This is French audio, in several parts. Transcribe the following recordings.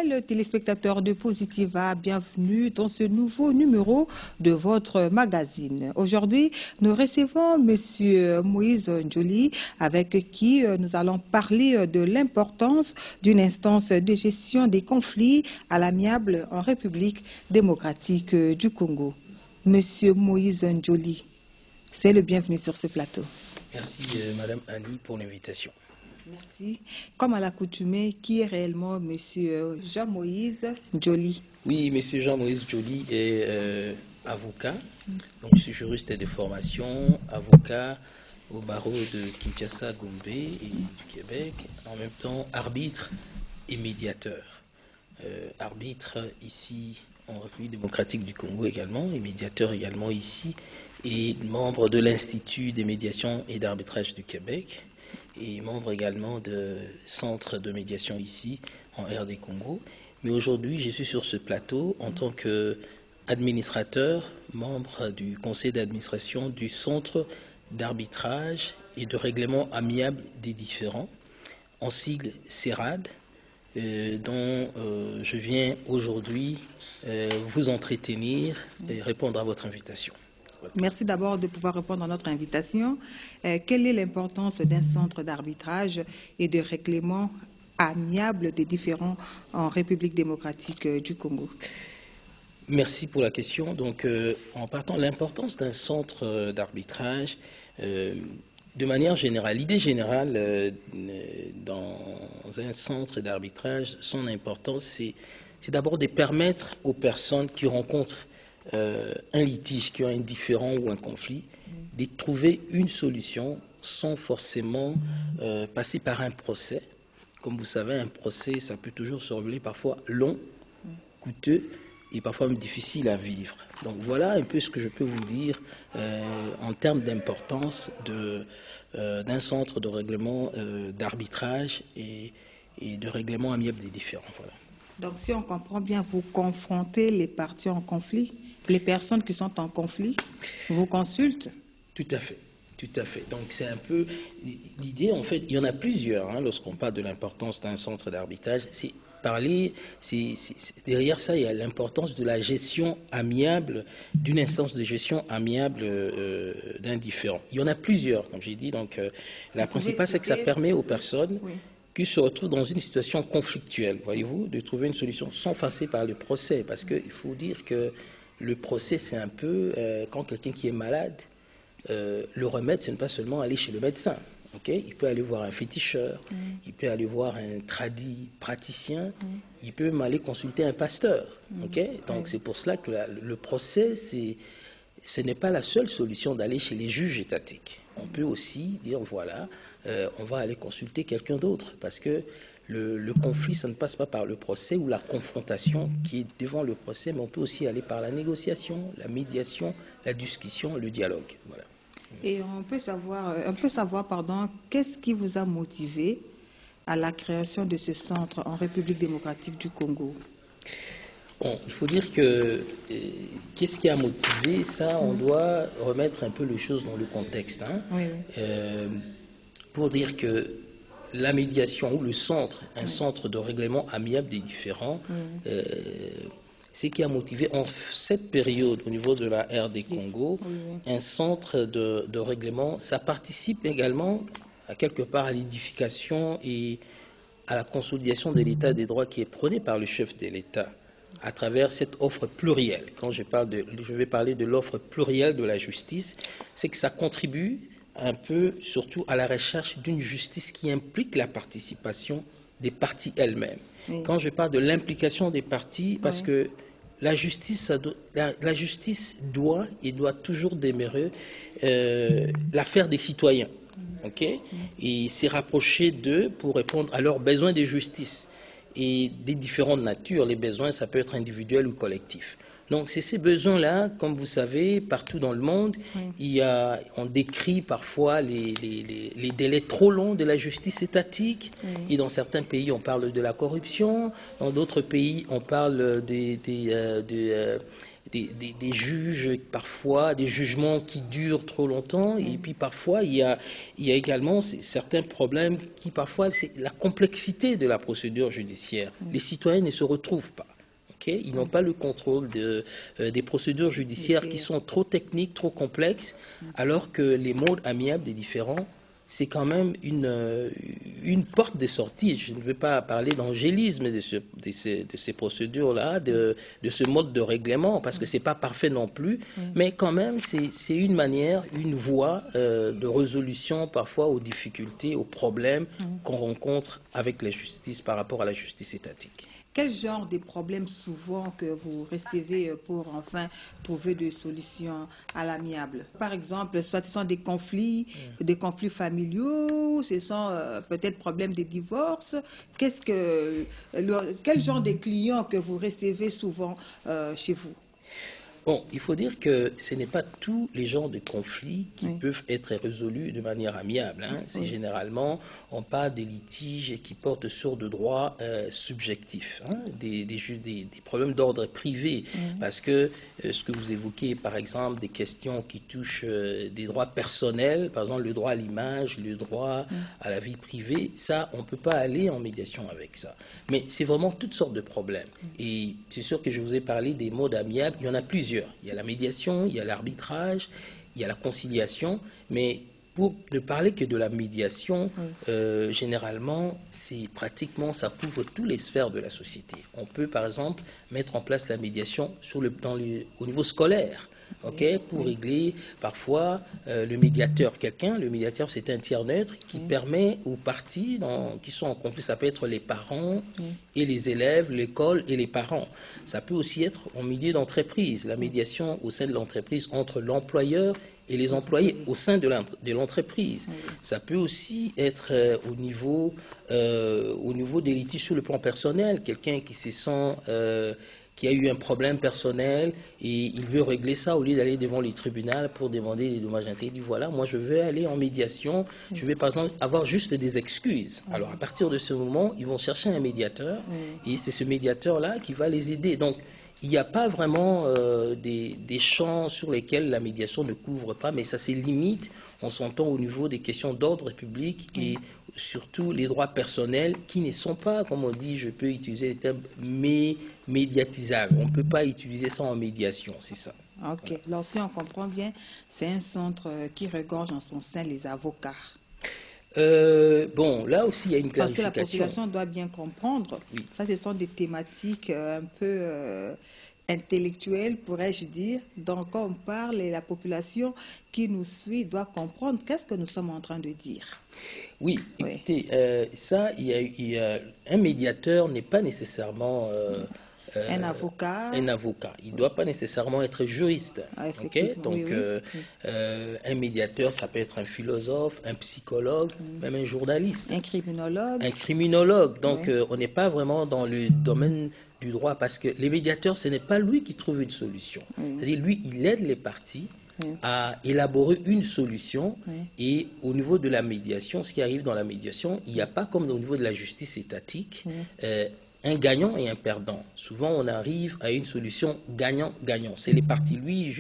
Fidèles téléspectateurs de Positiva, bienvenue dans ce nouveau numéro de votre magazine. Aujourd'hui, nous recevons M. Moïse Njoli, avec qui nous allons parler de l'importance d'une instance de gestion des conflits à l'amiable en République démocratique du Congo. M. Moïse Njoli, soyez le bienvenu sur ce plateau. Merci Madame Annie pour l'invitation. Merci. Comme à l'accoutumée, qui est réellement M. Jean-Moïse Njoli? Oui, M. Jean-Moïse Njoli est avocat. Donc, je suis juriste de formation, avocat au barreau de Kinshasa, Gombe et du Québec. En même temps, arbitre et médiateur. Arbitre ici en République démocratique du Congo également, et médiateur également ici, et membre de l'Institut des médiations et d'arbitrage du Québec, et membre également de centre de médiation ici en RD Congo. Mais aujourd'hui, je suis sur ce plateau en tant qu'administrateur, membre du conseil d'administration du centre d'arbitrage et de règlement amiable des différends, en sigle CERAD, dont je viens aujourd'hui vous entretenir et répondre à votre invitation. Merci d'abord de pouvoir répondre à notre invitation. Quelle est l'importance d'un centre d'arbitrage et de règlement amiable des différends en République démocratique du Congo? Merci pour la question. Donc, en partant de l'importance d'un centre d'arbitrage, de manière générale, l'idée générale dans un centre d'arbitrage, son importance, c'est d'abord de permettre aux personnes qui rencontrent un litige, qui ont un différend ou un conflit, de trouver une solution sans forcément passer par un procès. Comme vous savez, un procès, ça peut toujours se révéler parfois long, coûteux et parfois même difficile à vivre. Donc voilà un peu ce que je peux vous dire en termes d'importance d'un centre de règlement d'arbitrage et de règlement amiable des différends. Voilà. Donc si on comprend bien, vous confrontez les parties en conflit, les personnes qui sont en conflit, vous consultent? Tout à fait. Tout à fait. Donc c'est un peu l'idée, en fait, il y en a plusieurs lorsqu'on parle de l'importance d'un centre d'arbitrage. C'est parler, derrière ça, il y a l'importance de la gestion amiable, d'une instance de gestion amiable d'un différend. Il y en a plusieurs, comme j'ai dit. Donc la principale, c'est que ça permet aux personnes qui se retrouvent dans une situation conflictuelle, voyez-vous, de trouver une solution sans passer par le procès. Parce qu'il faut dire que le procès, c'est un peu, quand quelqu'un qui est malade, le remède, ce n'est pas seulement aller chez le médecin. Okay? Il peut aller voir un féticheur, il peut aller voir un tradit praticien, il peut même aller consulter un pasteur. Okay? Donc c'est pour cela que le procès, ce n'est pas la seule solution d'aller chez les juges étatiques. On peut aussi dire, voilà, on va aller consulter quelqu'un d'autre, parce que le conflit, ça ne passe pas par le procès ou la confrontation qui est devant le procès, mais on peut aussi aller par la négociation, la médiation, la discussion, le dialogue. Voilà. Et on peut savoir, qu'est-ce qui vous a motivé à la création de ce centre en République démocratique du Congo? Bon, il faut dire que qu'est-ce qui a motivé ça? On doit remettre un peu les choses dans le contexte. Pour dire que la médiation ou le centre, un centre de règlement amiable des différends, ce qui a motivé en cette période au niveau de la RD Congo, un centre de règlement, ça participe également à quelque part à l'édification et à la consolidation de l'état des droits qui est prôné par le chef de l'État à travers cette offre plurielle. Quand je vais parler de l'offre plurielle de la justice, c'est que ça contribue un peu surtout à la recherche d'une justice qui implique la participation des parties elles-mêmes. Quand je parle de l'implication des parties, parce que la justice doit toujours demeurer l'affaire des citoyens, et s'est rapproché d'eux pour répondre à leurs besoins de justice et des différentes natures. Les besoins, ça peut être individuel ou collectif. Donc, c'est ces besoins-là, comme vous savez, partout dans le monde, on décrit parfois les délais trop longs de la justice étatique, et dans certains pays, on parle de la corruption, dans d'autres pays, on parle des juges, parfois des jugements qui durent trop longtemps, et puis parfois il y a également certains problèmes qui parfois c'est la complexité de la procédure judiciaire. Les citoyens ne se retrouvent pas. Ils n'ont pas le contrôle des procédures judiciaires qui sont trop techniques, trop complexes, alors que les modes amiables des différends, c'est quand même une porte de sortie. Je ne veux pas parler d'angélisme de ces procédures-là, de ce mode de règlement, parce que ce n'est pas parfait non plus, mais quand même, c'est une manière, une voie de résolution parfois aux difficultés, aux problèmes qu'on rencontre avec la justice par rapport à la justice étatique. Quel genre de problèmes souvent que vous recevez pour enfin trouver des solutions à l'amiable? Par exemple, soit ce sont des conflits familiaux, ce sont peut-être problèmes de divorce. Quel genre de clients que vous recevez souvent chez vous? Bon, il faut dire que ce n'est pas tous les genres de conflits qui peuvent être résolus de manière amiable. C'est généralement, on parle des litiges qui portent sur de droits subjectifs, des problèmes d'ordre privé, parce que ce que vous évoquez, par exemple, des questions qui touchent des droits personnels, par exemple le droit à l'image, le droit à la vie privée, ça, on ne peut pas aller en médiation avec ça. Mais c'est vraiment toutes sortes de problèmes. Et c'est sûr que je vous ai parlé des modes amiables, il y en a plusieurs. Il y a la médiation, il y a l'arbitrage, il y a la conciliation, mais pour ne parler que de la médiation, généralement, ça couvre toutes les sphères de la société. On peut, par exemple, mettre en place la médiation au niveau scolaire. Pour régler parfois le médiateur. Le médiateur, c'est un tiers neutre qui permet aux parties qui sont en conflit, ça peut être les parents et les élèves, l'école et les parents. Ça peut aussi être en milieu d'entreprise, la médiation au sein de l'entreprise entre l'employeur et les employés au sein de l'entreprise. Ça peut aussi être au niveau des litiges sur le plan personnel, quelqu'un qui se sent... qui a eu un problème personnel et il veut régler ça au lieu d'aller devant les tribunaux pour demander des dommages intérêts. Il dit voilà, moi je veux aller en médiation, je vais par exemple avoir juste des excuses. Alors à partir de ce moment, ils vont chercher un médiateur et c'est ce médiateur-là qui va les aider. Donc il n'y a pas vraiment des champs sur lesquels la médiation ne couvre pas, mais ça c'est limite, on s'entend au niveau des questions d'ordre public et surtout les droits personnels qui ne sont pas, comme on dit, je peux utiliser les termes médiatisables. On ne peut pas utiliser ça en médiation, c'est ça. Ok, voilà. Alors si on comprend bien, c'est un centre qui regorge en son sein les avocats. Bon, là aussi, il y a une clarification. Parce que la population doit bien comprendre. Oui. Ça, ce sont des thématiques un peu intellectuelles, pourrais-je dire. Donc, quand on parle, et la population qui nous suit doit comprendre qu'est-ce que nous sommes en train de dire. Oui, écoutez, un médiateur n'est pas nécessairement... un avocat. Un avocat. Il ne doit pas nécessairement être juriste. Donc, un médiateur, ça peut être un philosophe, un psychologue, même un journaliste. Un criminologue. Un criminologue. Donc, on n'est pas vraiment dans le domaine du droit parce que les médiateurs, ce n'est pas lui qui trouve une solution. C'est-à-dire, lui, il aide les parties à élaborer une solution et au niveau de la médiation, ce qui arrive dans la médiation, il n'y a pas comme au niveau de la justice étatique, un gagnant et un perdant. Souvent, on arrive à une solution gagnant-gagnant. C'est les parties. Lui,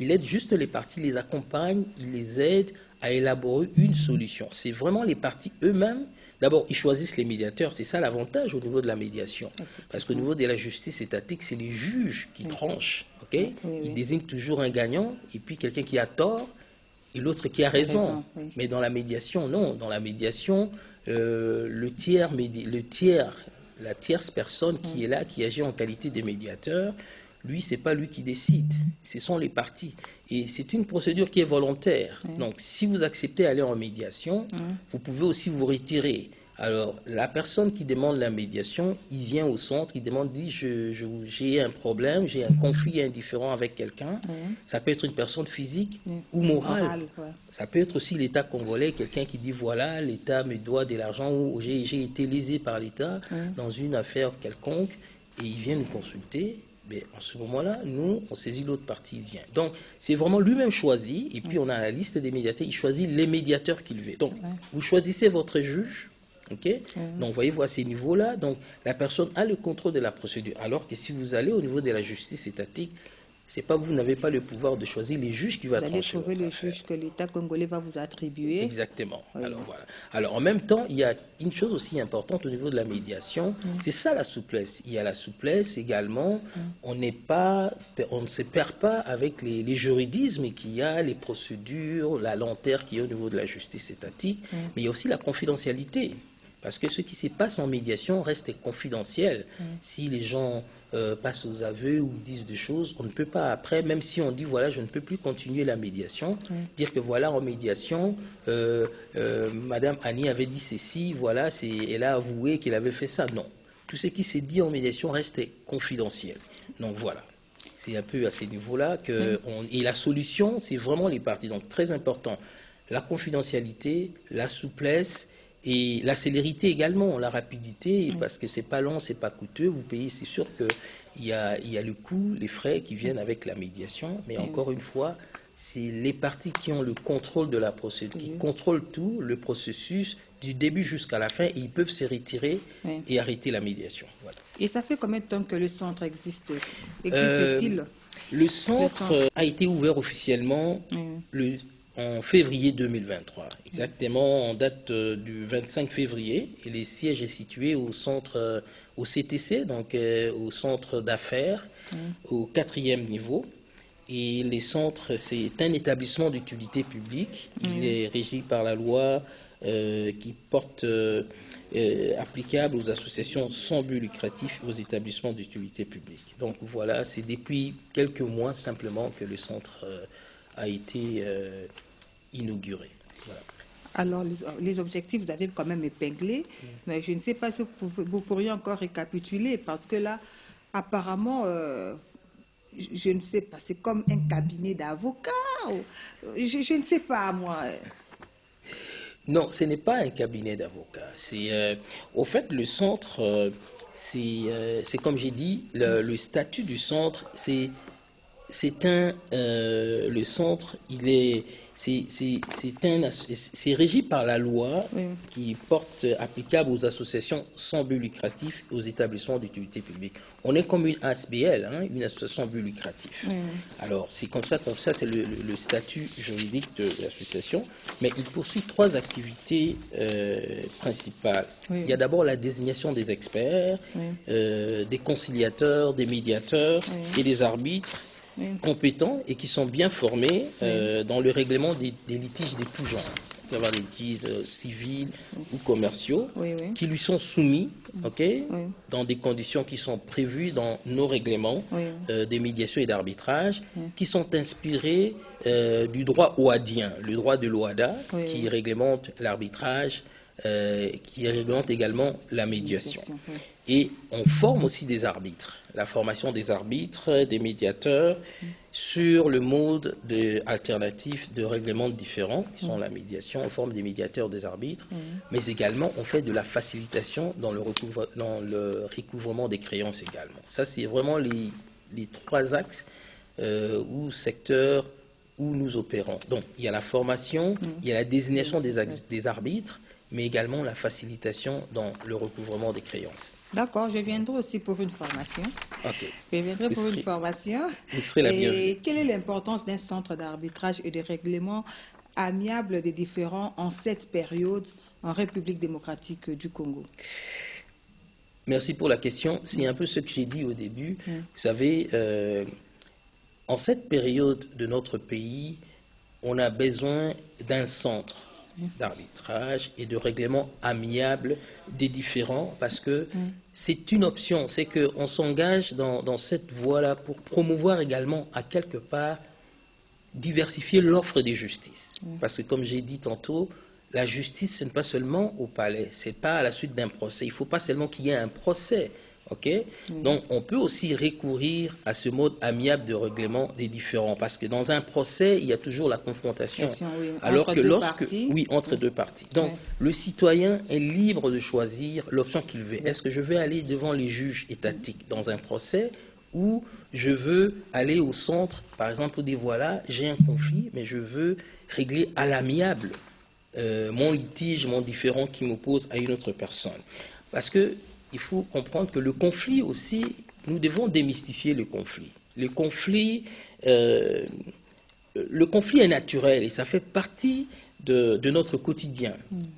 il aide juste les parties, les accompagne, il les aide à élaborer une solution. C'est vraiment les parties eux-mêmes. D'abord, ils choisissent les médiateurs. C'est ça l'avantage au niveau de la médiation. Parce qu'au niveau de la justice étatique, c'est les juges qui tranchent. Ils désignent toujours un gagnant et puis quelqu'un qui a tort et l'autre qui a raison. Mais dans la médiation, non. Dans la médiation, la tierce personne qui est là, qui agit en qualité de médiateur, lui, c'est pas lui qui décide, ce sont les parties. Et c'est une procédure qui est volontaire. Donc, si vous acceptez d'aller en médiation, vous pouvez aussi vous retirer. Alors, la personne qui demande la médiation, il vient au centre, il demande, dit, j'ai un problème, j'ai un conflit indifférent avec quelqu'un. Ça peut être une personne physique ou morale. Ça peut être aussi l'État congolais, quelqu'un qui dit, voilà, l'État me doit de l'argent ou j'ai été lésé par l'État dans une affaire quelconque et il vient nous consulter. Mais en ce moment-là, nous, on saisit l'autre partie, il vient. Donc, c'est vraiment lui-même choisi, et puis on a la liste des médiateurs, il choisit les médiateurs qu'il veut. Donc, vous choisissez votre juge, donc voyez-vous à ces niveaux-là, donc la personne a le contrôle de la procédure. Alors que si vous allez au niveau de la justice étatique, c'est pas vous n'avez pas le pouvoir de choisir les juges qui va trancher. Vous allez trouver le affaire. juge que l'État congolais va vous attribuer. Exactement. Oui. Alors voilà. Alors en même temps, il y a une chose aussi importante au niveau de la médiation, c'est ça la souplesse. Il y a la souplesse également. On ne se perd pas avec les juridismes qu'il y a, les procédures, la lenteur qu'il y a au niveau de la justice étatique, mais il y a aussi la confidentialité. Parce que ce qui se passe en médiation reste confidentiel. Si les gens passent aux aveux ou disent des choses, on ne peut pas après, même si on dit voilà, je ne peux plus continuer la médiation, dire que voilà, en médiation, Madame Annie avait dit ceci, voilà, elle a avoué qu'elle avait fait ça. Non. Tout ce qui s'est dit en médiation reste confidentiel. Donc voilà. C'est un peu à ces niveaux-là que et la solution, c'est vraiment les parties. Donc très important, la confidentialité, la souplesse. Et la célérité également, la rapidité, parce que c'est pas long, c'est pas coûteux, vous payez, c'est sûr qu'il y a le coût, les frais qui viennent avec la médiation, mais encore une fois, c'est les parties qui ont le contrôle de la procédure, qui contrôlent tout, le processus, du début jusqu'à la fin, et ils peuvent se retirer et arrêter la médiation. Voilà. Et ça fait combien de temps que le centre existe? Existe-t-il? Le centre a été ouvert officiellement en février 2023, exactement en date du 25 février. Et le siège est situé au centre, au CTC, donc au centre d'affaires, au 4e niveau. Et les centres, c'est un établissement d'utilité publique. Il est régi par la loi qui porte applicable aux associations sans but lucratif et aux établissements d'utilité publique. Donc voilà, c'est depuis quelques mois simplement que le centre a été inauguré. Voilà. Alors, les objectifs, vous avez quand même épinglé, mais je ne sais pas si vous pourriez encore récapituler, parce que là, apparemment, je ne sais pas, c'est comme un cabinet d'avocats, je ne sais pas, moi. Non, ce n'est pas un cabinet d'avocats. Au fait, le centre, c'est comme j'ai dit, le statut du centre, le centre, c'est régi par la loi qui porte applicable aux associations sans but lucratif et aux établissements d'utilité publique. On est comme une ASBL, une association sans but lucratif. Alors, c'est comme ça, c'est le statut juridique de l'association, mais il poursuit 3 activités principales. Il y a d'abord la désignation des experts, des conciliateurs, des médiateurs et des arbitres compétents et qui sont bien formés dans le règlement des litiges de tout genre. Il peut y avoir des litiges civils ou commerciaux qui lui sont soumis dans des conditions qui sont prévues dans nos règlements des médiations et d'arbitrage qui sont inspirés du droit oadien, le droit de l'OADA qui réglemente l'arbitrage, qui réglemente également la médiation. Et on forme aussi des arbitres. La formation des arbitres, des médiateurs, sur le mode alternatif de règlement différents, qui sont la médiation. On forme des médiateurs, des arbitres, mais également on fait de la facilitation dans le recouvrement des créances également. Ça, c'est vraiment les 3 axes ou secteurs où nous opérons. Donc, il y a la formation, il y a la désignation des arbitres, mais également la facilitation dans le recouvrement des créances. D'accord, je viendrai aussi pour une formation. Ok. Je viendrai pour une formation. Vous serez la bienvenue. Et quelle est l'importance d'un centre d'arbitrage et de règlement amiable des différends en cette période en République démocratique du Congo? Merci pour la question. C'est un peu ce que j'ai dit au début. Vous savez, en cette période de notre pays, on a besoin d'un centre d'arbitrage et de règlement amiable des différends, parce que c'est une option, c'est qu'on s'engage dans cette voie-là pour promouvoir également à quelque part diversifier l'offre des justices. Parce que comme j'ai dit tantôt, la justice, ce n'est pas seulement au palais, ce n'est pas à la suite d'un procès, il ne faut pas seulement qu'il y ait un procès. Donc, on peut aussi recourir à ce mode amiable de règlement des différends, parce que dans un procès, il y a toujours la confrontation. Alors que entre deux parties. Donc, le citoyen est libre de choisir l'option qu'il veut. Est-ce que je vais aller devant les juges étatiques dans un procès, ou je veux aller au centre, par exemple, pour dire voilà, j'ai un conflit, mais je veux régler à l'amiable mon litige, mon différend qui m'oppose à une autre personne. Parce que il faut comprendre que le conflit aussi, nous devons démystifier le conflit. le conflit est naturel et ça fait partie de notre quotidien.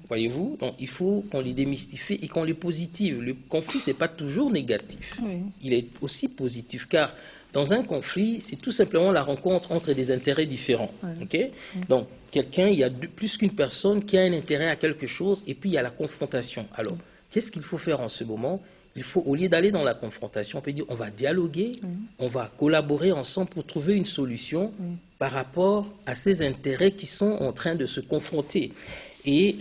Voyez-vous? Donc, il faut qu'on les démystifie et qu'on les positive. Le conflit, ce n'est pas toujours négatif. Oui. Il est aussi positif, car dans un conflit, c'est tout simplement la rencontre entre des intérêts différents. Oui. Okay? Donc, il y a plus qu'une personne qui a un intérêt à quelque chose, et puis il y a la confrontation. Alors, qu'est-ce qu'il faut faire en ce moment? Il faut, au lieu d'aller dans la confrontation, on peut dire on va dialoguer, on va collaborer ensemble pour trouver une solution par rapport à ces intérêts qui sont en train de se confronter. Et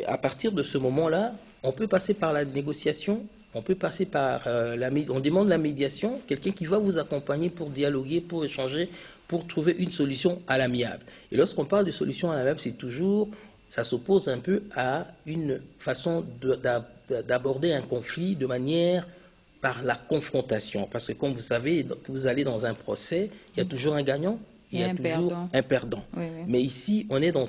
à partir de ce moment-là, on peut passer par la négociation, on peut passer par on demande la médiation, quelqu'un qui va vous accompagner pour dialoguer, pour échanger, pour trouver une solution à l'amiable. Et lorsqu'on parle de solution à l'amiable, c'est toujours, ça s'oppose un peu à une façon d'aborder un conflit de manière par la confrontation. Parce que comme vous savez, vous allez dans un procès, il y a toujours un gagnant, il y a toujours un perdant. Oui, oui. Mais ici, on est dans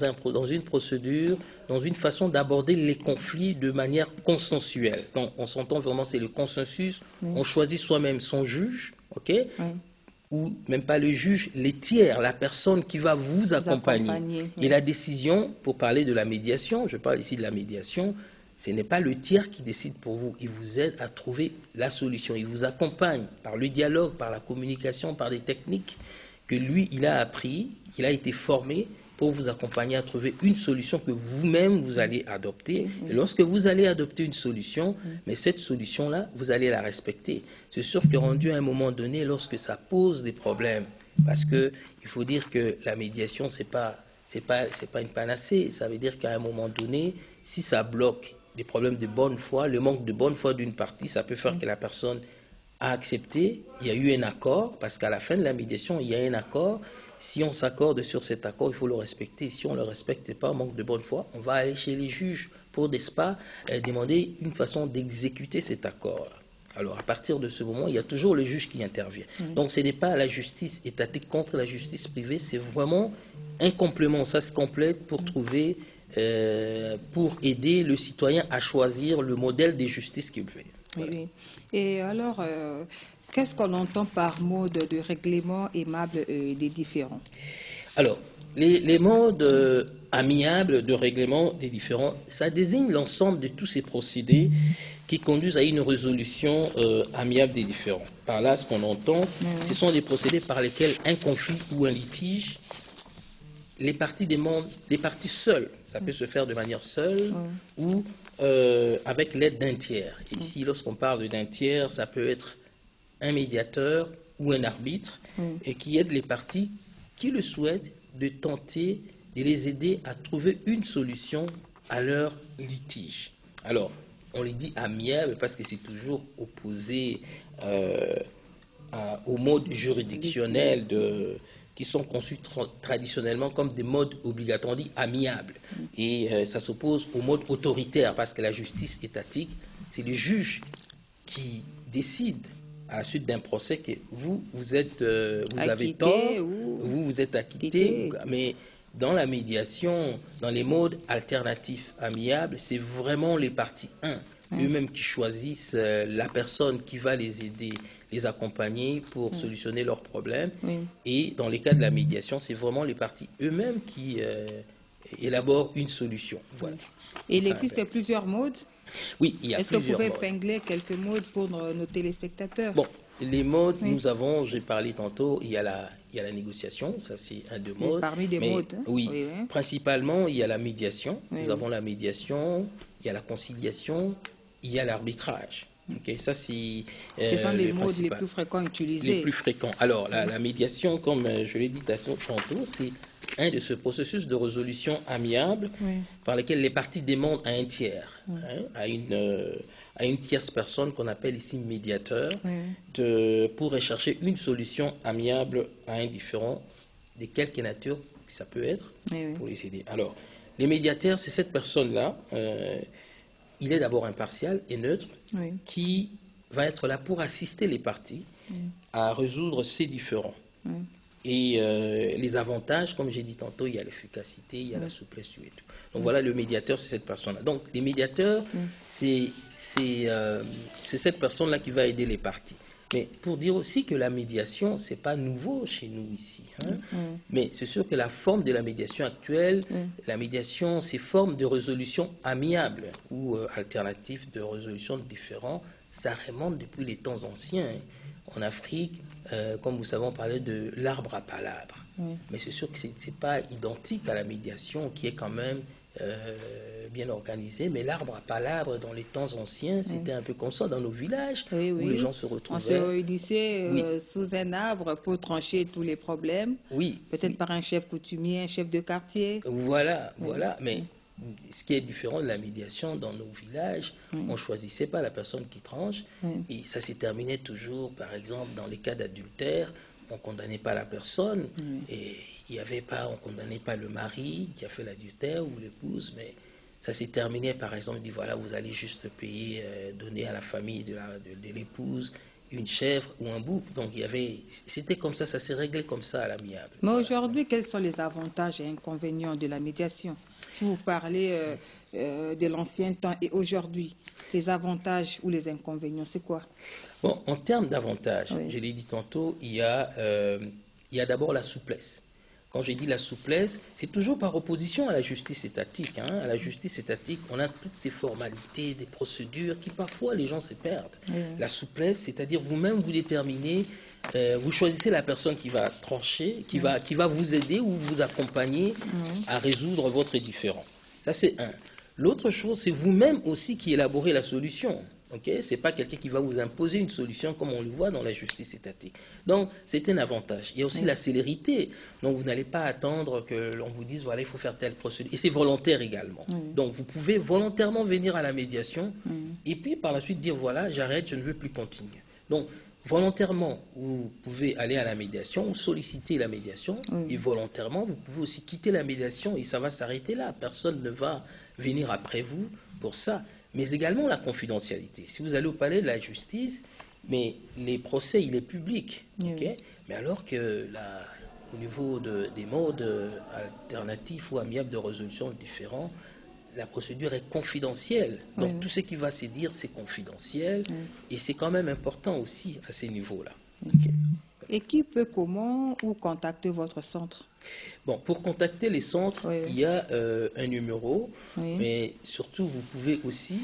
une procédure, dans une façon d'aborder les conflits de manière consensuelle. Donc, on s'entend vraiment, c'est le consensus. On choisit soi-même son juge, ok, ou même pas le juge, les tiers, la personne qui va vous accompagner. Et la décision, pour parler de la médiation, je parle ici de la médiation, ce n'est pas le tiers qui décide pour vous. Il vous aide à trouver la solution. Il vous accompagne par le dialogue, par la communication, par des techniques que lui, il a appris, qu'il a été formé pour vous accompagner à trouver une solution que vous-même, vous allez adopter. Et lorsque vous allez adopter une solution, mais cette solution-là, vous allez la respecter. C'est sûr que rendu à un moment donné, lorsque ça pose des problèmes, parce qu'il faut dire que la médiation, c'est pas une panacée. Ça veut dire qu'à un moment donné, si ça bloque des problèmes de bonne foi, le manque de bonne foi d'une partie, ça peut faire que la personne a accepté, il y a eu un accord, parce qu'à la fin de la médiation, il y a un accord. Si on s'accorde sur cet accord, il faut le respecter. Si on ne le respecte pas, manque de bonne foi, on va aller chez les juges pour, n'est-ce pas, demander une façon d'exécuter cet accord. Alors, à partir de ce moment, il y a toujours le juge qui intervient. Donc, ce n'est pas la justice étatique contre la justice privée, c'est vraiment un complément, ça se complète pour trouver, pour aider le citoyen à choisir le modèle de justice qu'il veut. Voilà. Oui. Et alors, qu'est-ce qu'on entend par mode de règlement aimable des différends? Alors, les modes amiables de règlement des différends, ça désigne l'ensemble de tous ces procédés qui conduisent à une résolution amiable des différends. Par là, ce qu'on entend, ce sont des procédés par lesquels un conflit ou un litige, les parties demandent, les parties seules, ça peut se faire de manière seule ou avec l'aide d'un tiers. Et ici, lorsqu'on parle d'un tiers, ça peut être un médiateur ou un arbitre et qui aide les parties qui le souhaitent de tenter de les aider à trouver une solution à leur litige. Alors, on les dit amiable parce que c'est toujours opposé au mode juridictionnel qui sont conçus traditionnellement comme des modes obligatoires, on dit amiables. Et ça s'oppose au mode autoritaire, parce que la justice étatique, c'est le juge qui décide, à la suite d'un procès, que vous avez tort, vous êtes acquitté, mais dans la médiation, dans les modes alternatifs amiables, c'est vraiment les parties 1, eux-mêmes qui choisissent la personne qui va les aider, les accompagner pour solutionner leurs problèmes. Et dans les cas de la médiation, c'est vraiment les parties eux-mêmes qui élaborent une solution. Voilà. Et il existe plusieurs modes? Oui, il y a plusieurs modes. Est-ce que vous pouvez épingler quelques modes pour nos téléspectateurs? Bon, les modes, nous avons, j'ai parlé tantôt, il y a la négociation, ça c'est un des modes. Parmi des modes. Hein? Oui, principalement, il y a la médiation. Nous avons la médiation, il y a la conciliation, il y a l'arbitrage. Okay, ça, ce sont les modes les plus fréquents utilisés. Les plus fréquents. Alors, la médiation, comme je l'ai dit tantôt, c'est un de ce processus de résolution amiable par lequel les parties demandent à un tiers, à une tierce personne qu'on appelle ici médiateur, pour rechercher une solution amiable à un différend de quelque nature que ça peut être, pour les aider. Alors, les médiateurs, c'est cette personne-là. Il est d'abord impartial et neutre, qui va être là pour assister les parties à résoudre ces différends. Et les avantages, comme j'ai dit tantôt, il y a l'efficacité, il y a la souplesse et tout. Donc voilà, le médiateur, c'est cette personne-là. Donc les médiateurs, c'est cette personne-là qui va aider les parties. Mais pour dire aussi que la médiation, c'est pas nouveau chez nous ici. Hein. Mais c'est sûr que la forme de la médiation actuelle, la médiation, c'est forme de résolution amiable ou alternative de résolution de différends, ça remonte depuis les temps anciens. Hein. En Afrique, comme vous savez, on parlait de l'arbre à palabres. Mais c'est sûr que ce n'est pas identique à la médiation qui est quand même bien organisée. Mais l'arbre à palabres, dans les temps anciens, c'était un peu comme ça dans nos villages où les gens se retrouvaient. On se réunissait sous un arbre pour trancher tous les problèmes. Peut-être par un chef coutumier, un chef de quartier. Voilà. Mais ce qui est différent de la médiation dans nos villages, on ne choisissait pas la personne qui tranche. Et ça s'est terminé toujours, par exemple, dans les cas d'adultère, on ne condamnait pas la personne. Et il y avait pas, on ne condamnait pas le mari qui a fait l'adultère ou l'épouse, mais ça s'est terminé, par exemple, dit voilà, vous allez juste payer, donner à la famille de l'épouse une chèvre ou un bouc. Donc c'était comme ça s'est réglé comme ça à l'amiable. Mais aujourd'hui, quels sont les avantages et inconvénients de la médiation? Si vous parlez de l'ancien temps et aujourd'hui, les avantages ou les inconvénients, c'est quoi? Bon, en termes d'avantages, je l'ai dit tantôt, il y a d'abord la souplesse. Quand j'ai dit la souplesse, c'est toujours par opposition à la justice étatique. Hein. À la justice étatique, on a toutes ces formalités, des procédures qui parfois les gens se perdent. La souplesse, c'est-à-dire vous-même vous déterminez, vous choisissez la personne qui va trancher, qui va vous aider ou vous accompagner à résoudre votre différend. Ça c'est un. L'autre chose, c'est vous-même aussi qui élaborez la solution. Okay? Ce n'est pas quelqu'un qui va vous imposer une solution comme on le voit dans la justice étatique. Donc, c'est un avantage. Il y a aussi la célérité. Donc, vous n'allez pas attendre que l'on vous dise, voilà, il faut faire telle procédure. Et c'est volontaire également. Donc, vous pouvez volontairement venir à la médiation et puis par la suite dire, voilà, j'arrête, je ne veux plus continuer. Donc, volontairement, vous pouvez aller à la médiation, solliciter la médiation, et volontairement, vous pouvez aussi quitter la médiation et ça va s'arrêter là. Personne ne va venir après vous pour ça. Mais également la confidentialité. Si vous allez au palais de la justice, mais les procès, il est public. Okay? Mais alors que au niveau des modes alternatifs ou amiables de résolution différents, la procédure est confidentielle. Donc tout ce qui va se dire, c'est confidentiel. Et c'est quand même important aussi à ces niveaux-là. Okay. Et qui peut, comment ou contacter votre centre? Bon, pour contacter les centres, il y a un numéro, mais surtout, vous pouvez aussi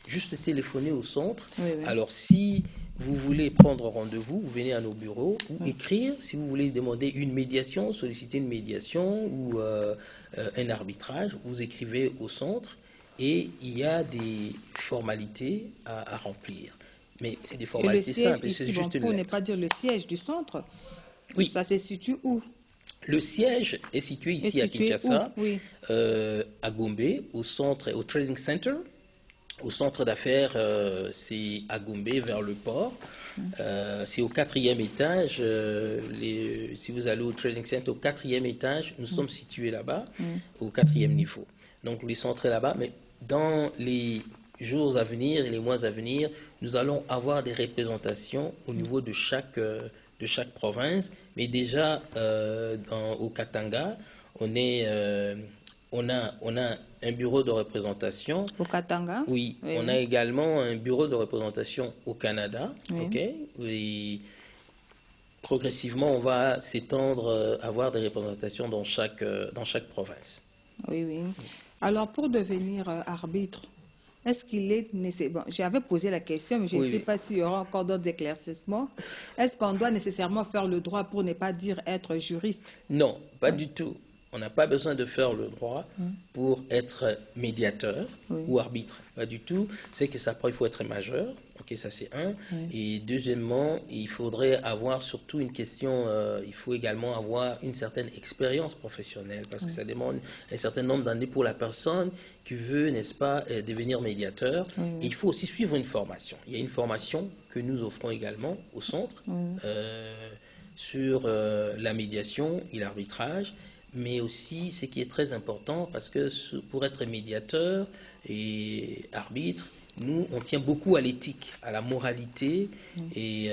juste téléphoner au centre. Alors, si vous voulez prendre rendez-vous, vous venez à nos bureaux ou écrire, si vous voulez demander une médiation, solliciter une médiation ou un arbitrage, vous écrivez au centre et il y a des formalités à remplir. Mais c'est des formalités simples. C'est juste pour ne pas dire le siège du centre, ça se situe où? Le siège est situé ici à Kinshasa, à Gombe, au centre, au Trading Center. Au centre d'affaires, c'est à Gombe, vers le port. C'est au 4e étage. Si vous allez au Trading Center, au 4e étage, nous sommes situés là-bas, au 4e niveau. Donc, les centres est là-bas. Mais dans les jours à venir et les mois à venir, nous allons avoir des représentations au niveau de chaque province. Mais déjà, au Katanga, on a un bureau de représentation. Au Katanga? Oui. On a également un bureau de représentation au Canada. Et progressivement, on va s'étendre, avoir des représentations dans chaque province. Oui. Alors, pour devenir arbitre, est-ce qu'il est nécessaire? Bon, j'avais posé la question, mais je ne sais pas s'il y aura encore d'autres éclaircissements. Est-ce qu'on doit nécessairement faire le droit pour ne pas dire être juriste? Non, pas du tout. On n'a pas besoin de faire le droit pour être médiateur ou arbitre. Pas du tout. C'est que ça, il faut être majeur. Ok, ça c'est un. Et deuxièmement, il faudrait avoir surtout une question, il faut également avoir une certaine expérience professionnelle parce que ça demande un certain nombre d'années pour la personne qui veut, n'est-ce pas, devenir médiateur. Et il faut aussi suivre une formation. Il y a une formation que nous offrons également au centre sur la médiation et l'arbitrage. Mais aussi, ce qui est très important, parce que pour être médiateur et arbitre, nous, on tient beaucoup à l'éthique, à la moralité et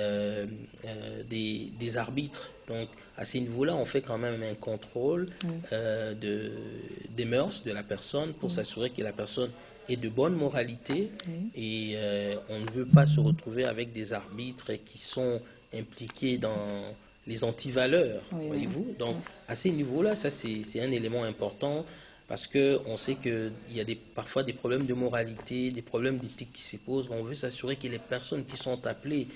des arbitres. Donc, à ce niveau-là, on fait quand même un contrôle des mœurs de la personne pour s'assurer que la personne et de bonne moralité. Et on ne veut pas se retrouver avec des arbitres qui sont impliqués dans les antivaleurs, voyez-vous. Donc, à ces niveaux-là, ça c'est un élément important parce qu'on sait qu'il y a parfois des problèmes de moralité, des problèmes d'éthique qui se posent. On veut s'assurer que les personnes qui sont appelées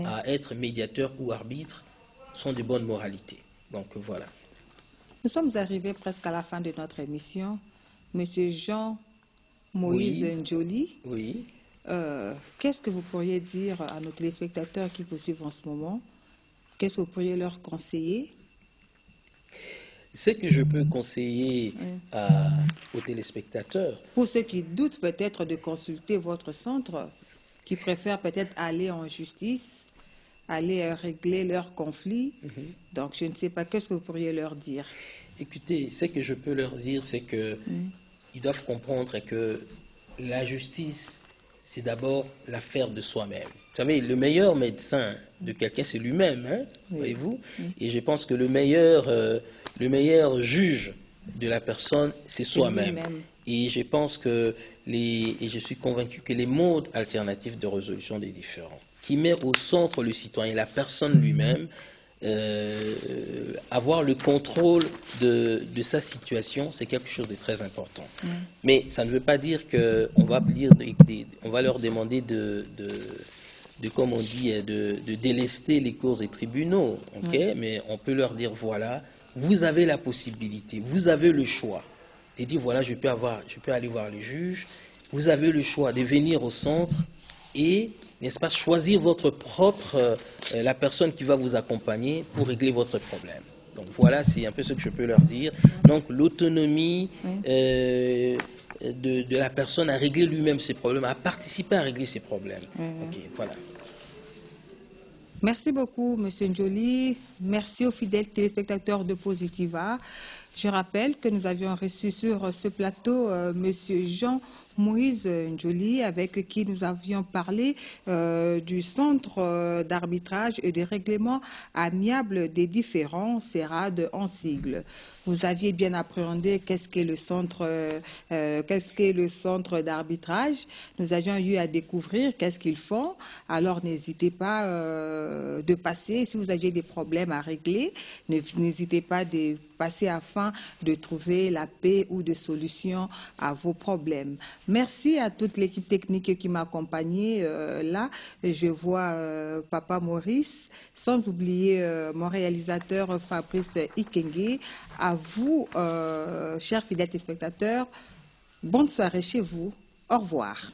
à être médiateurs ou arbitres sont de bonne moralité. Donc, voilà. Nous sommes arrivés presque à la fin de notre émission. Monsieur Jean-Moïse Njoli, qu'est-ce que vous pourriez dire à nos téléspectateurs qui vous suivent en ce moment? Qu'est-ce que vous pourriez leur conseiller? Ce que je peux conseiller aux téléspectateurs... Pour ceux qui doutent peut-être de consulter votre centre, qui préfèrent peut-être aller en justice, aller régler leurs conflits. Donc, je ne sais pas, qu'est-ce que vous pourriez leur dire? Écoutez, ce que je peux leur dire, c'est qu'ils doivent comprendre que la justice, c'est d'abord l'affaire de soi-même. Vous savez, le meilleur médecin de quelqu'un, c'est lui-même, hein, voyez-vous. Et je pense que le meilleur juge de la personne, c'est soi-même. Et je pense que et je suis convaincu que les modes alternatifs de résolution des différends, qui met au centre le citoyen, la personne lui-même, avoir le contrôle de sa situation, c'est quelque chose de très important. Mais ça ne veut pas dire qu'on va leur demander comme on dit, de délester les cours et tribunaux, mais on peut leur dire, voilà, vous avez la possibilité, vous avez le choix, de dire, voilà, je peux aller voir le juge, vous avez le choix de venir au centre et, n'est-ce pas, choisir votre la personne qui va vous accompagner pour régler votre problème. Donc voilà, c'est un peu ce que je peux leur dire. Donc l'autonomie de la personne à régler lui-même ses problèmes, à participer à régler ses problèmes. Voilà. Merci beaucoup, Monsieur Njoli. Merci aux fidèles téléspectateurs de Positiva. Je rappelle que nous avions reçu sur ce plateau Monsieur Jean-Moïse Njoli, avec qui nous avions parlé du Centre d'arbitrage et de règlement amiable des différends, CERAD en sigle. Vous aviez bien appréhendé qu'est-ce qu'est le centre d'arbitrage. Nous avions eu à découvrir qu'est-ce qu'ils font. Alors n'hésitez pas de passer. Si vous aviez des problèmes à régler, n'hésitez pas de passer afin de trouver la paix ou de solutions à vos problèmes. Merci à toute l'équipe technique qui m'a accompagné là. Je vois Papa Maurice, sans oublier mon réalisateur Fabrice Ikenge. À vous, chers fidèles téléspectateurs, bonne soirée chez vous. Au revoir.